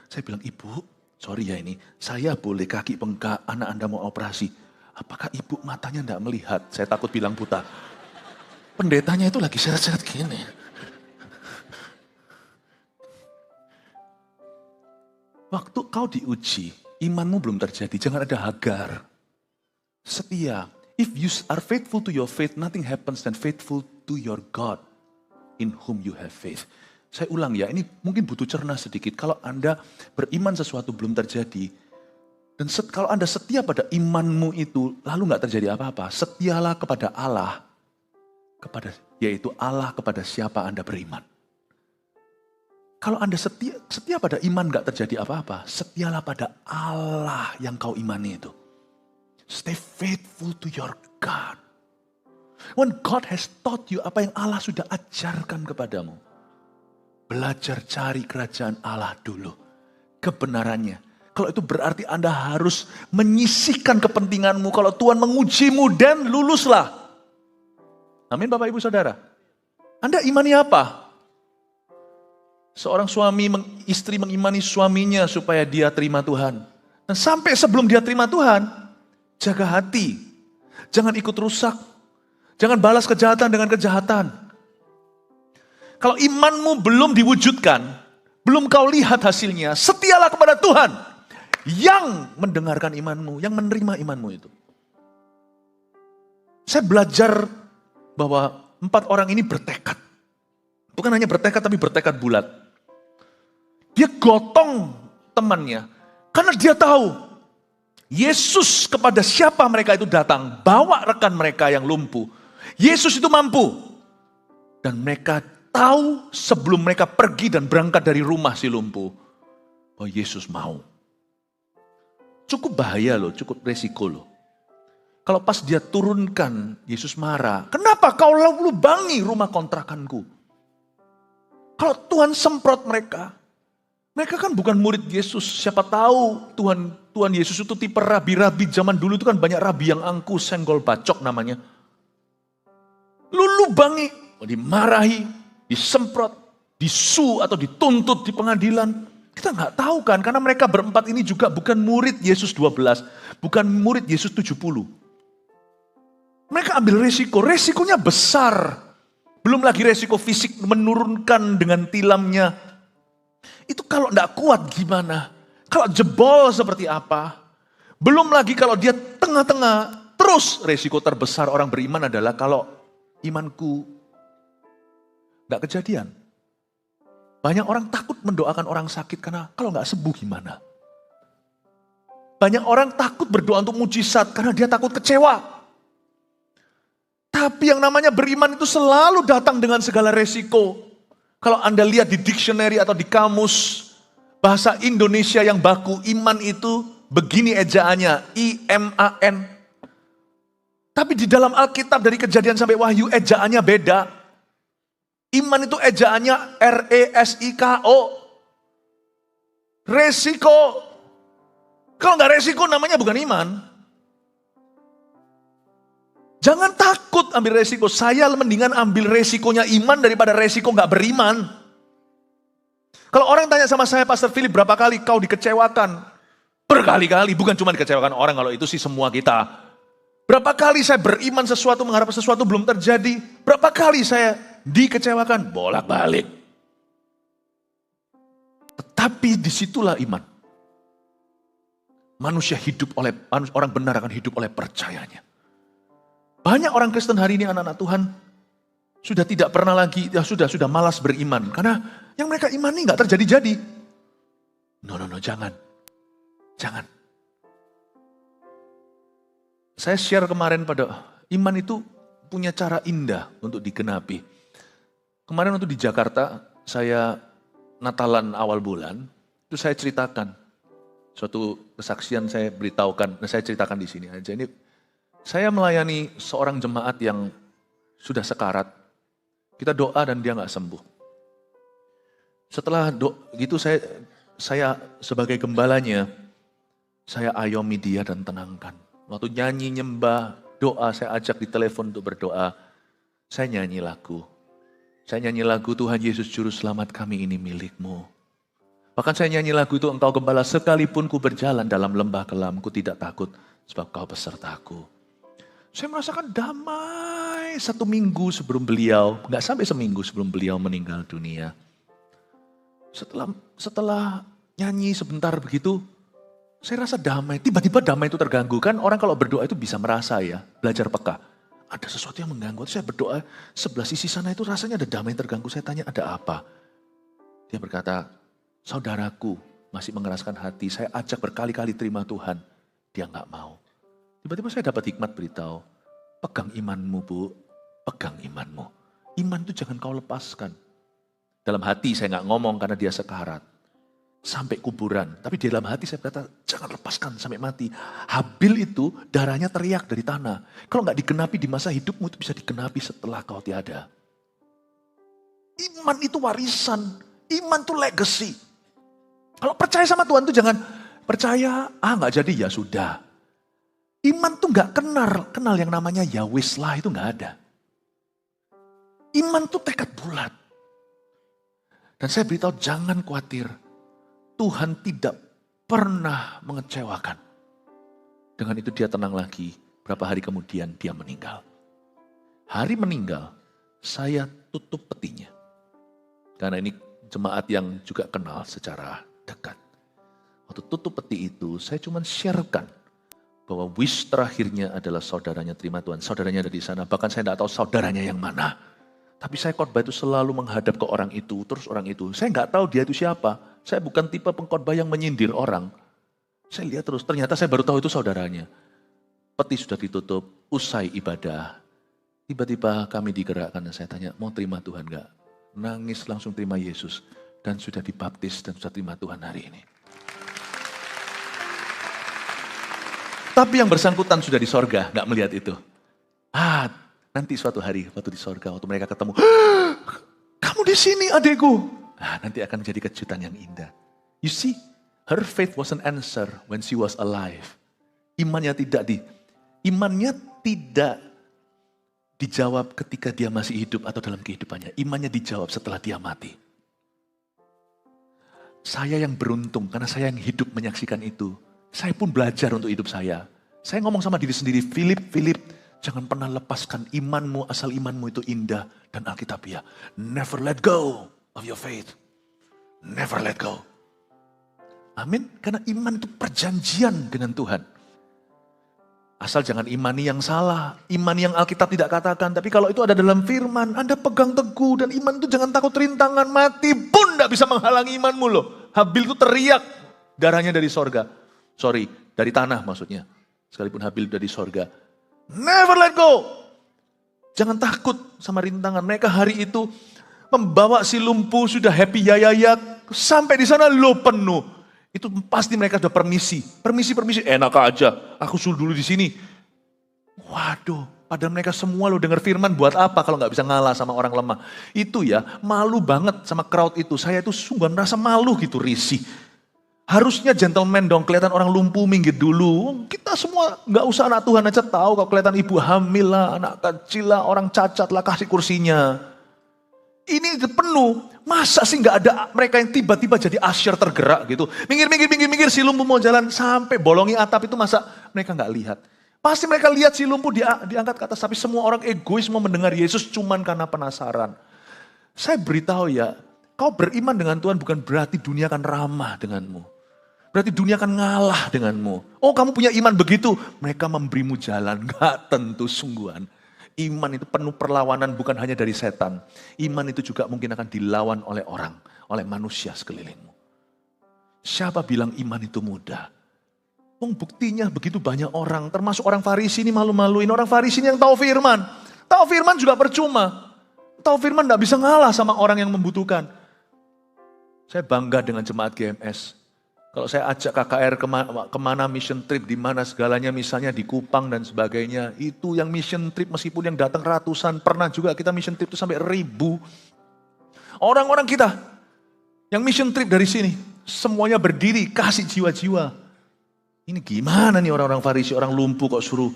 Speaker 1: Saya bilang, Ibu, sorry ya ini, saya boleh kaki bengkak, anak Anda mau operasi. Apakah ibu matanya tidak melihat? Saya takut bilang buta. Pendetanya itu lagi seret-seret gini. Waktu kau diuji, imanmu belum terjadi. Jangan ada Hagar. Setia. If you are faithful to your faith, nothing happens than faithful to your God in whom you have faith. Saya ulang ya, ini mungkin butuh cerna sedikit. Kalau Anda beriman sesuatu belum terjadi, dan kalau Anda setia pada imanmu itu, lalu nggak terjadi apa-apa, setialah kepada Allah, yaitu Allah kepada siapa Anda beriman. Kalau Anda setia pada iman nggak terjadi apa-apa, setialah pada Allah yang kau imani itu. Stay faithful to your God. When God has taught you apa yang Allah sudah ajarkan kepadamu, belajar cari kerajaan Allah dulu, kebenarannya. Kalau itu berarti Anda harus menyisihkan kepentinganmu. Kalau Tuhan mengujimu dan luluslah. Amin Bapak Ibu Saudara. Anda imani apa? Seorang istri mengimani suaminya supaya dia terima Tuhan. Dan sampai sebelum dia terima Tuhan, jaga hati. Jangan ikut rusak. Jangan balas kejahatan dengan kejahatan. Kalau imanmu belum diwujudkan, belum kau lihat hasilnya, setialah kepada Tuhan yang mendengarkan imanmu, yang menerima imanmu itu. Saya belajar bahwa 4 orang ini bertekad. Bukan hanya bertekad, tapi bertekad bulat. Dia gotong temannya, karena dia tahu Yesus kepada siapa mereka itu datang, bawa rekan mereka yang lumpuh. Yesus itu mampu. Dan mereka tahu sebelum mereka pergi dan berangkat dari rumah si lumpuh, bahwa Yesus mau. Cukup bahaya loh, cukup resiko loh. Kalau pas dia turunkan, Yesus marah. Kenapa kau lubangi rumah kontrakanku? Kalau Tuhan semprot mereka kan bukan murid Yesus. Siapa tahu Tuhan Yesus itu tipe rabi-rabi zaman dulu itu kan banyak rabi yang angkuh, senggol bacok namanya. Lubangi, dimarahi, disemprot, disu atau dituntut di pengadilan. Kita nggak tahu kan, karena mereka berempat ini juga bukan murid Yesus 12, bukan murid Yesus 70. Mereka ambil resikonya besar. Belum lagi resiko fisik menurunkan dengan tilamnya. Itu kalau nggak kuat gimana? Kalau jebol seperti apa? Belum lagi kalau dia tengah-tengah, terus resiko terbesar orang beriman adalah kalau imanku nggak kejadian. Banyak orang takut mendoakan orang sakit karena kalau nggak sembuh gimana? Banyak orang takut berdoa untuk mujizat karena dia takut kecewa. Tapi yang namanya beriman itu selalu datang dengan segala resiko. Kalau Anda lihat di dictionary atau di kamus bahasa Indonesia yang baku, iman itu begini ejaannya, I-M-A-N. Tapi di dalam Alkitab dari Kejadian sampai Wahyu ejaannya beda. Iman itu ejaannya R-E-S-I-K-O. Resiko. Kalau nggak resiko namanya bukan iman. Jangan takut ambil resiko. Saya mendingan ambil resikonya iman daripada resiko nggak beriman. Kalau orang tanya sama saya, Pastor Philip, berapa kali kau dikecewakan? Berkali-kali, bukan cuma dikecewakan orang, kalau itu sih semua kita. Berapa kali saya beriman sesuatu, mengharap sesuatu belum terjadi. Berapa kali saya dikecewakan, bolak-balik. Tetapi disitulah iman. Orang benar akan hidup oleh percayanya. Banyak orang Kristen hari ini, anak-anak Tuhan, sudah tidak pernah lagi, sudah malas beriman. Karena yang mereka imani gak terjadi-jadi. No, jangan. Saya share kemarin pada iman itu punya cara indah untuk digenapi. Kemarin waktu di Jakarta, saya Natalan awal bulan, itu saya ceritakan. Suatu kesaksian saya beritahukan, saya ceritakan di sini aja. Ini saya melayani seorang jemaat yang sudah sekarat. Kita doa dan dia gak sembuh. Setelah gitu saya sebagai gembalanya, saya ayomi dia dan tenangkan. Waktu nyanyi, nyembah, doa, saya ajak di telepon untuk berdoa. Saya nyanyi lagu. Tuhan Yesus Juru Selamat kami ini milik-Mu. Bahkan saya nyanyi lagu itu, Engkau Gembala, sekalipun ku berjalan dalam lembah kelam, ku tidak takut sebab Kau besertaku. Saya merasakan damai 1 minggu sebelum beliau, nggak sampai seminggu sebelum beliau meninggal dunia. Setelah nyanyi sebentar begitu, saya rasa damai. Tiba-tiba damai itu terganggu. Kan orang kalau berdoa itu bisa merasa ya, belajar peka. Ada sesuatu yang mengganggu. Saya berdoa sebelah sisi sana itu rasanya ada damai yang terganggu. Saya tanya ada apa? Dia berkata, saudaraku masih mengeraskan hati, saya ajak berkali-kali terima Tuhan. Dia nggak mau. Tiba-tiba saya dapat hikmat beritahu, pegang imanmu bu, pegang imanmu. Iman itu jangan kau lepaskan. Dalam hati saya nggak ngomong karena dia sekarat. Sampai kuburan. Tapi di dalam hati saya berkata, jangan lepaskan sampai mati. Habil itu darahnya teriak dari tanah. Kalau nggak digenapi di masa hidupmu itu bisa digenapi setelah kau tiada. Iman itu warisan. Iman itu legacy. Kalau percaya sama Tuhan itu jangan percaya, nggak jadi ya sudah. Iman tuh nggak kenal yang namanya ya wis lah, itu nggak ada. Iman tuh tekad bulat. Dan saya beritahu jangan khawatir. Tuhan tidak pernah mengecewakan. Dengan itu dia tenang lagi. Berapa hari kemudian dia meninggal. Hari meninggal, saya tutup petinya. Karena ini jemaat yang juga kenal secara dekat. Waktu tutup peti itu, saya cuma sharekan bahwa wish terakhirnya adalah saudaranya terima Tuhan. Saudaranya ada di sana, bahkan saya tidak tahu saudaranya yang mana. Tapi saya khotbah itu selalu menghadap ke orang itu, terus orang itu. Saya nggak tahu dia itu siapa. Saya bukan tipe pengkhotbah yang menyindir orang. Saya lihat terus, ternyata saya baru tahu itu saudaranya. Peti sudah ditutup, usai ibadah. Tiba-tiba kami digerakkan dan saya tanya, mau terima Tuhan nggak? Nangis langsung terima Yesus. Dan sudah dibaptis dan sudah terima Tuhan hari ini. Tapi yang bersangkutan sudah di sorga, nggak melihat itu. Nanti suatu hari, waktu di sorga, waktu mereka ketemu, kamu di sini adekku. Nanti akan menjadi kejutan yang indah. You see, her faith was an answer when she was alive. Imannya tidak dijawab ketika dia masih hidup atau dalam kehidupannya. Imannya dijawab setelah dia mati. Saya yang beruntung karena saya yang hidup menyaksikan itu. Saya pun belajar untuk hidup saya. Saya ngomong sama diri sendiri, Philip, jangan pernah lepaskan imanmu asal imanmu itu indah dan alkitabiah. Never let go of your faith. Never let go. Amin. Karena iman itu perjanjian dengan Tuhan. Asal jangan imani yang salah. Iman yang Alkitab tidak katakan. Tapi kalau itu ada dalam firman, Anda pegang teguh. Dan iman itu jangan takut rintangan. Mati pun tidak bisa menghalangi imanmu loh. Habil itu teriak. Darahnya dari sorga. Dari tanah maksudnya. Sekalipun Habil dari sorga. Never let go. Jangan takut sama rintangan. Mereka hari itu membawa si lumpuh sudah happy yayayak. Sampai di sana lo penuh. Itu pasti mereka sudah permisi. Permisi, enak aja. Aku suruh dulu di sini. Waduh, padahal mereka semua lo dengar firman buat apa kalau nggak bisa ngalah sama orang lemah. Itu ya, malu banget sama crowd itu. Saya itu sungguh merasa malu gitu, risih. Harusnya gentleman dong, kelihatan orang lumpuh minggir dulu. Kita semua nggak usah anak Tuhan aja tahu kalau kelihatan ibu hamil lah, anak kecil lah, orang cacat lah, kasih kursinya. Ini penuh. Masa sih nggak ada mereka yang tiba-tiba jadi usher tergerak gitu. Minggir, si lumpuh mau jalan sampai bolongi atap itu masa mereka nggak lihat. Pasti mereka lihat si lumpuh diangkat ke atas. Tapi semua orang egois mau mendengar Yesus cuman karena penasaran. Saya beritahu ya, kau beriman dengan Tuhan bukan berarti dunia akan ramah denganmu. Berarti dunia akan ngalah denganmu. Oh kamu punya iman begitu, mereka memberimu jalan. Gak tentu sungguhan. Iman itu penuh perlawanan bukan hanya dari setan. Iman itu juga mungkin akan dilawan oleh orang, oleh manusia sekelilingmu. Siapa bilang iman itu mudah? Buktinya begitu banyak orang, termasuk orang Farisi ini malu-maluin. Orang Farisi ini yang tahu firman. Tahu firman juga percuma. Tahu firman gak bisa ngalah sama orang yang membutuhkan. Saya bangga dengan jemaat GMS. Kalau saya ajak KKR kemana mission trip, di mana segalanya misalnya di Kupang dan sebagainya. Itu yang mission trip meskipun yang datang ratusan, pernah juga kita mission trip itu sampai 1000. Orang-orang kita yang mission trip dari sini, semuanya berdiri, kasih jiwa-jiwa. Ini gimana nih orang-orang Farisi, orang lumpuh kok suruh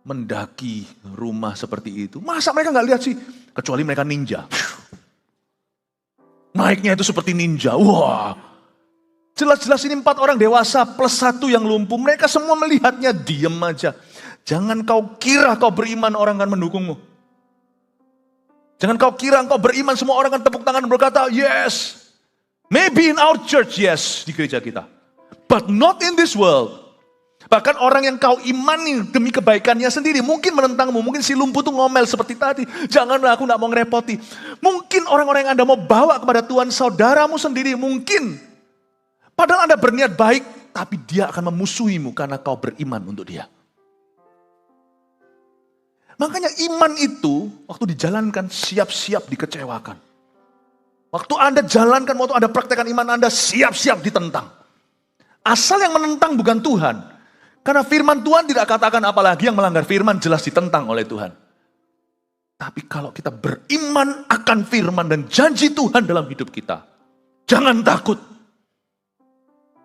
Speaker 1: mendaki rumah seperti itu. Masa mereka gak lihat sih? Kecuali mereka ninja. Naiknya itu seperti ninja, wah. Jelas-jelas ini 4 orang dewasa plus 1 yang lumpuh. Mereka semua melihatnya diem aja. Jangan kau kira kau beriman orang akan mendukungmu. Jangan kau kira kau beriman semua orang akan tepuk tangan dan berkata, yes. Maybe in our church, yes. Di gereja kita. But not in this world. Bahkan orang yang kau imani demi kebaikannya sendiri mungkin menentangmu. Mungkin si lumpuh tuh ngomel seperti tadi. Janganlah, aku gak mau ngerepoti. Mungkin orang-orang yang Anda mau bawa kepada Tuhan, saudaramu sendiri mungkin. Padahal Anda berniat baik, tapi dia akan memusuhimu karena kau beriman untuk dia. Makanya iman itu waktu dijalankan siap-siap dikecewakan. Waktu Anda jalankan, waktu Anda praktekkan iman Anda siap-siap ditentang. Asal yang menentang bukan Tuhan. Karena firman Tuhan tidak katakan apalagi yang melanggar firman jelas ditentang oleh Tuhan. Tapi kalau kita beriman akan firman dan janji Tuhan dalam hidup kita. Jangan takut.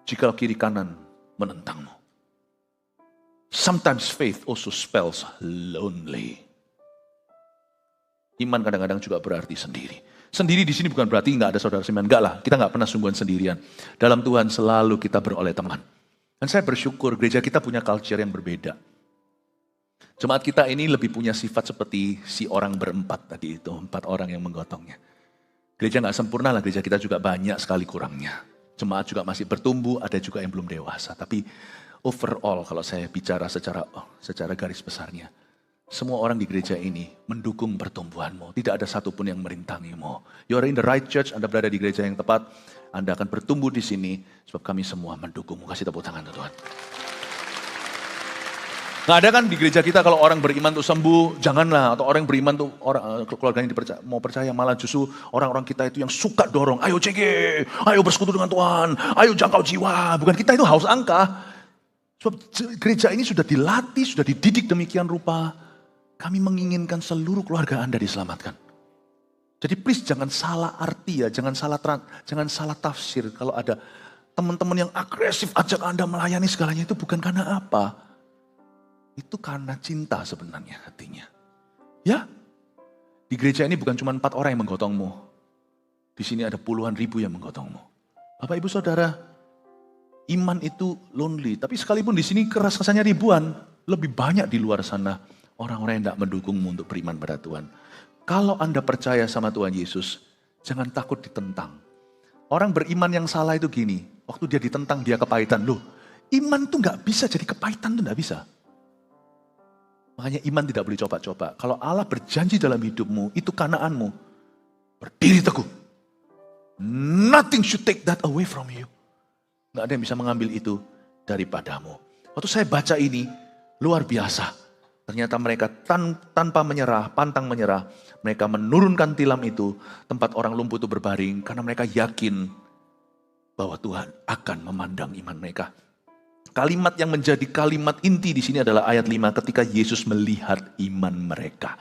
Speaker 1: Jika kiri kanan menentangmu. Sometimes faith also spells lonely. Iman kadang-kadang juga berarti sendiri. Sendiri di sini bukan berarti nggak ada saudara seiman. Enggak lah, kita nggak pernah sungguhan sendirian. Dalam Tuhan selalu kita beroleh teman. Dan saya bersyukur gereja kita punya culture yang berbeda. Jemaat kita ini lebih punya sifat seperti si orang berempat tadi itu. 4 orang yang menggotongnya. Gereja nggak sempurna lah, gereja kita juga banyak sekali kurangnya. Jemaat juga masih bertumbuh, ada juga yang belum dewasa. Tapi overall kalau saya bicara secara garis besarnya. Semua orang di gereja ini mendukung pertumbuhanmu. Tidak ada satupun yang merintangimu. You are in the right church, Anda berada di gereja yang tepat. Anda akan bertumbuh di sini sebab kami semua mendukungmu. Kasih tepuk tangan Tuhan. Nggak ada kan di gereja kita kalau orang beriman tuh sembuh, janganlah. Atau orang beriman tuh keluarganya mau percaya, malah justru orang-orang kita itu yang suka dorong. Ayo CG, ayo bersekutu dengan Tuhan, ayo jangkau jiwa. Bukan kita itu haus angka. Sebab gereja ini sudah dilatih, sudah dididik demikian rupa. Kami menginginkan seluruh keluarga Anda diselamatkan. Jadi please jangan salah arti ya, jangan salah tafsir. Kalau ada teman-teman yang agresif ajak Anda melayani segalanya itu bukan karena apa. Itu karena cinta sebenarnya hatinya. Ya, di gereja ini bukan cuma 4 orang yang menggotongmu. Di sini ada puluhan ribu yang menggotongmu. Bapak Ibu Saudara, iman itu lonely. Tapi sekalipun di sini keras-kesannya ribuan, lebih banyak di luar sana orang-orang yang tidak mendukungmu untuk beriman pada Tuhan. Kalau Anda percaya sama Tuhan Yesus, jangan takut ditentang. Orang beriman yang salah itu gini, waktu dia ditentang dia kepahitan. Loh, iman tuh gak bisa jadi kepahitan tuh gak bisa. Makanya iman tidak boleh coba-coba. Kalau Allah berjanji dalam hidupmu, itu Kanaanmu. Berdiri teguh. Nothing should take that away from you. Gak ada yang bisa mengambil itu daripadamu. Waktu saya baca ini, luar biasa. Ternyata mereka tanpa menyerah, pantang menyerah. Mereka menurunkan tilam itu, tempat orang lumpuh itu berbaring. Karena mereka yakin bahwa Tuhan akan memandang iman mereka. Kalimat yang menjadi kalimat inti di sini adalah ayat 5. Ketika Yesus melihat iman mereka.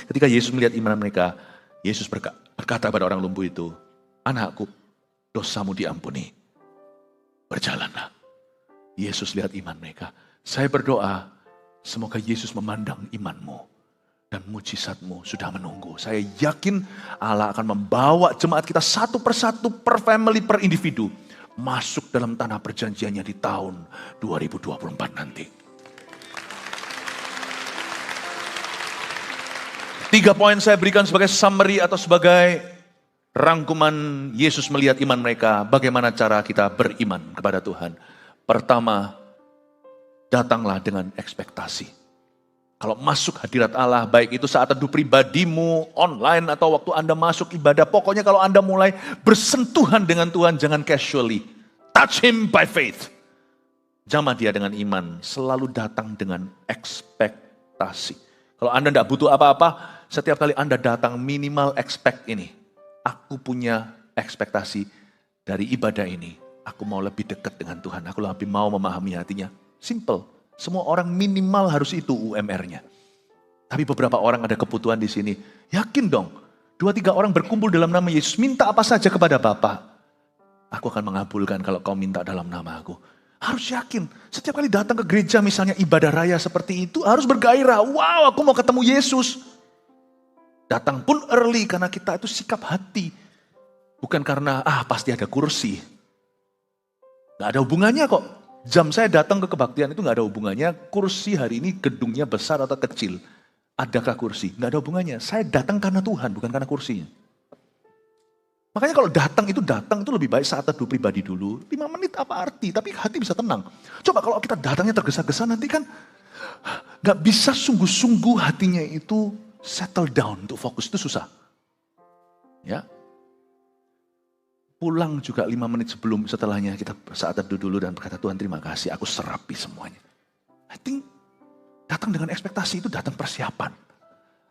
Speaker 1: Ketika Yesus melihat iman mereka, Yesus berkata kepada orang lumpuh itu, anakku, dosamu diampuni. Berjalanlah. Yesus lihat iman mereka. Saya berdoa, semoga Yesus memandang imanmu dan mujizatmu sudah menunggu. Saya yakin Allah akan membawa jemaat kita satu persatu, per family, per individu masuk dalam tanah perjanjiannya di tahun 2024 nanti. 3 poin saya berikan sebagai summary atau sebagai rangkuman Yesus melihat iman mereka. Bagaimana cara kita beriman kepada Tuhan. Pertama, datanglah dengan ekspektasi. Kalau masuk hadirat Allah, baik itu saat teduh pribadimu, online, atau waktu Anda masuk ibadah. Pokoknya kalau Anda mulai bersentuhan dengan Tuhan, jangan casually. Touch Him by faith. Jamah dia dengan iman, selalu datang dengan ekspektasi. Kalau Anda tidak butuh apa-apa, setiap kali Anda datang minimal expect ini. Aku punya ekspektasi dari ibadah ini. Aku mau lebih dekat dengan Tuhan, aku lebih mau memahami hatinya. Simple. Semua orang minimal harus itu UMR-nya. Tapi beberapa orang ada kebutuhan di sini. Yakin dong. 2-3 orang berkumpul dalam nama Yesus. Minta apa saja kepada Bapa. Aku akan mengabulkan kalau kau minta dalam nama aku. Harus yakin. Setiap kali datang ke gereja misalnya ibadah raya seperti itu. Harus bergairah. Wow, aku mau ketemu Yesus. Datang pun early karena kita itu sikap hati. Bukan karena pasti ada kursi. Gak ada hubungannya kok. Jam saya datang ke kebaktian itu gak ada hubungannya. Kursi hari ini gedungnya besar atau kecil. Adakah kursi? Gak ada hubungannya. Saya datang karena Tuhan, bukan karena kursinya.
Speaker 2: Makanya kalau datang itu lebih baik saat teduh pribadi dulu. 5 menit apa arti, tapi hati bisa tenang. Coba kalau kita datangnya tergesa-gesa nanti kan gak bisa sungguh-sungguh hatinya itu settle down untuk fokus, itu susah. Ya. Pulang juga 5 menit setelahnya kita saat teduh dulu dan berkata, Tuhan terima kasih, aku serapi semuanya. I think datang dengan ekspektasi itu datang persiapan.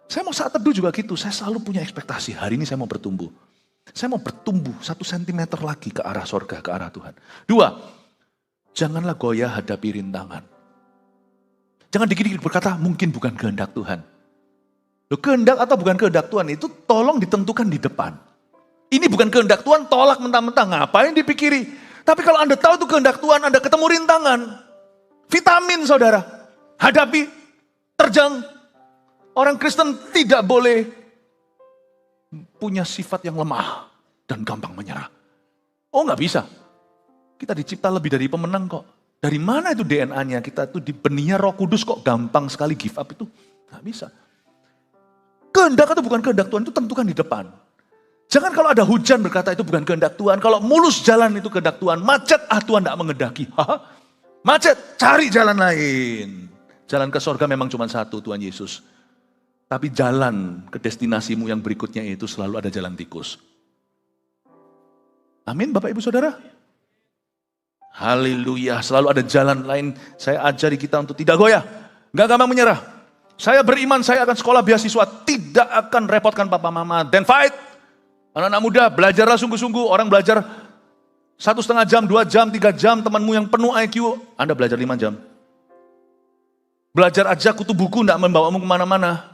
Speaker 2: Saya mau saat teduh juga gitu, saya selalu punya ekspektasi, hari ini saya mau bertumbuh. Saya mau bertumbuh 1 sentimeter lagi ke arah sorga, ke arah Tuhan. 2, janganlah goyah hadapi rintangan. Jangan dikit-dikit berkata, mungkin bukan kehendak Tuhan. Loh, kehendak atau bukan kehendak Tuhan itu tolong ditentukan di depan. Ini bukan kehendak Tuhan, tolak mentah-mentah, ngapain dipikiri. Tapi kalau Anda tahu itu kehendak Tuhan, Anda ketemu rintangan. Vitamin saudara, hadapi, terjang. Orang Kristen tidak boleh punya sifat yang lemah dan gampang menyerah. Oh nggak bisa. Kita dicipta lebih dari pemenang kok. Dari mana itu DNA-nya? Kita itu di benihnya Roh Kudus kok gampang sekali give up itu. Nggak bisa. Kehendak atau bukan kehendak Tuhan itu tentukan di depan. Jangan kalau ada hujan berkata itu bukan kehendak Tuhan. Kalau mulus jalan itu kehendak Tuhan. Macet, Tuhan tidak mengendaki. Macet, cari jalan lain. Jalan ke sorga memang cuma satu, Tuhan Yesus. Tapi jalan ke destinasimu yang berikutnya itu selalu ada jalan tikus. Amin Bapak Ibu Saudara. Haleluya, selalu ada jalan lain. Saya ajari kita untuk tidak goyah. Gak gampang menyerah. Saya beriman, saya akan sekolah beasiswa. Tidak akan repotkan papa mama. Then fight. Anak-anak muda, belajarlah sungguh-sungguh. Orang belajar 1,5 jam, 2 jam, 3 jam. Temanmu yang penuh IQ, Anda belajar 5 jam. Belajar aja kutu buku, tidak membawamu kemana-mana.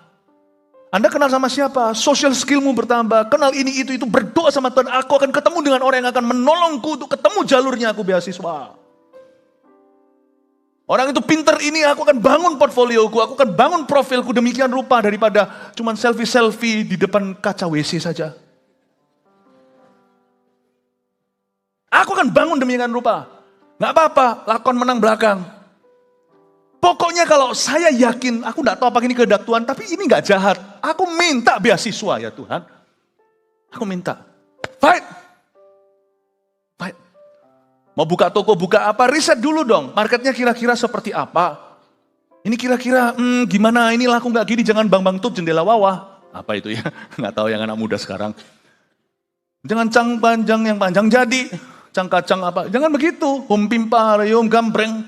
Speaker 2: Anda kenal sama siapa? Social skillmu bertambah. Kenal ini, itu. Berdoa sama Tuhan. Aku akan ketemu dengan orang yang akan menolongku untuk ketemu jalurnya aku beasiswa. Orang itu pinter ini, aku akan bangun portfolioku. Aku akan bangun profilku demikian rupa daripada cuman selfie-selfie di depan kaca WC saja. Aku akan bangun demikian rupa. Gak apa-apa, lakon menang belakang. Pokoknya kalau saya yakin, aku gak tahu apa ini kehendak Tuhan, tapi ini gak jahat. Aku minta beasiswa ya Tuhan. Aku minta. Fight. Fight. Mau buka toko, buka apa, riset dulu dong. Marketnya kira-kira seperti apa. Ini kira-kira, gimana, ini laku gak gini, jangan bang-bang tutup jendela wawah. Apa itu ya, gak tahu yang anak muda sekarang. Jangan cang panjang, yang panjang jadi. Cang kacang apa, jangan begitu. Hum pimpa, rayum gambreng.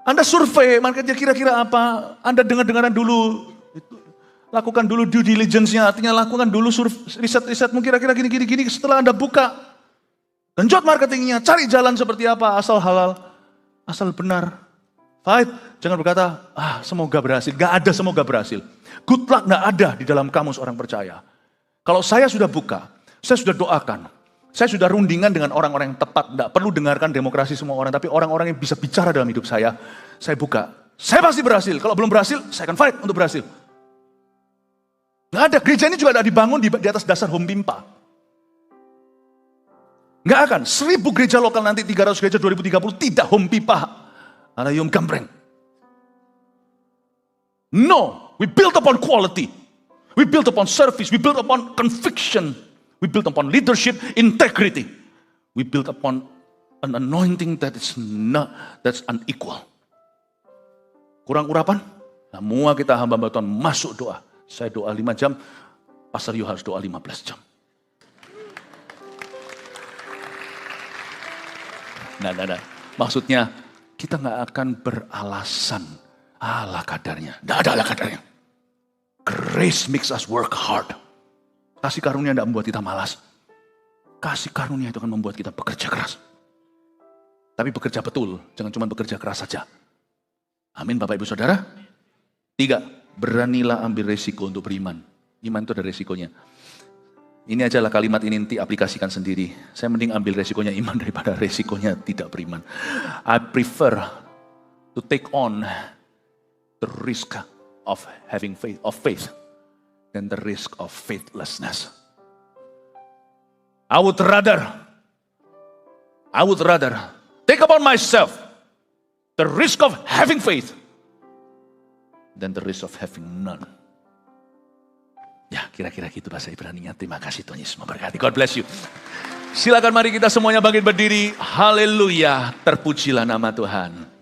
Speaker 2: Anda survei marketnya kira-kira apa, Anda dengar-dengaran dulu, lakukan dulu due diligence-nya, artinya lakukan dulu riset-risetmu kira-kira gini-gini, setelah Anda buka, genjot marketingnya, cari jalan seperti apa, asal halal, asal benar, fight, jangan berkata, semoga berhasil, gak ada semoga berhasil, good luck gak ada di dalam kamus orang percaya. Kalau saya sudah buka, saya sudah doakan, saya sudah rundingan dengan orang-orang yang tepat. Tidak perlu dengarkan demokrasi semua orang. Tapi orang-orang yang bisa bicara dalam hidup saya buka. Saya pasti berhasil. Kalau belum berhasil, saya akan fight untuk berhasil. Nggak ada. Gereja ini juga tidak dibangun di atas dasar home pimpa. Nggak akan. 1000 gereja lokal nanti, 300 gereja 2030 tidak home pimpa. Ada yum gambreng. No. We build upon quality. We build upon service. We build upon conviction. We build upon leadership, integrity. We build upon an anointing that's unequal. Kurang urapan? Semua kita hamba Tuhan masuk doa. Saya doa 5 jam, Pastor Yu harus doa 15 jam. Nah. Maksudnya kita gak akan beralasan. Ala kadarnya. Tidak ada ala kadarnya. Grace makes us work hard. Kasih karunia tidak membuat kita malas. Kasih karunia itu akan membuat kita bekerja keras. Tapi bekerja betul, jangan cuma bekerja keras saja. Amin Bapak Ibu Saudara. 3, beranilah ambil resiko untuk beriman. Iman itu ada resikonya. Ini ajalah kalimat ini nanti aplikasikan sendiri. Saya mending ambil resikonya iman daripada resikonya tidak beriman. I prefer to take on the risk of having faith. Than the risk of faithlessness. I would rather take upon myself the risk of having faith than the risk of having none. Ya, kira-kira gitu bahasa Ibraninya. Terima kasih Tuhan Yesus memberkati. God bless you. Silakan mari kita semuanya bangkit berdiri. Haleluya, terpujilah nama Tuhan.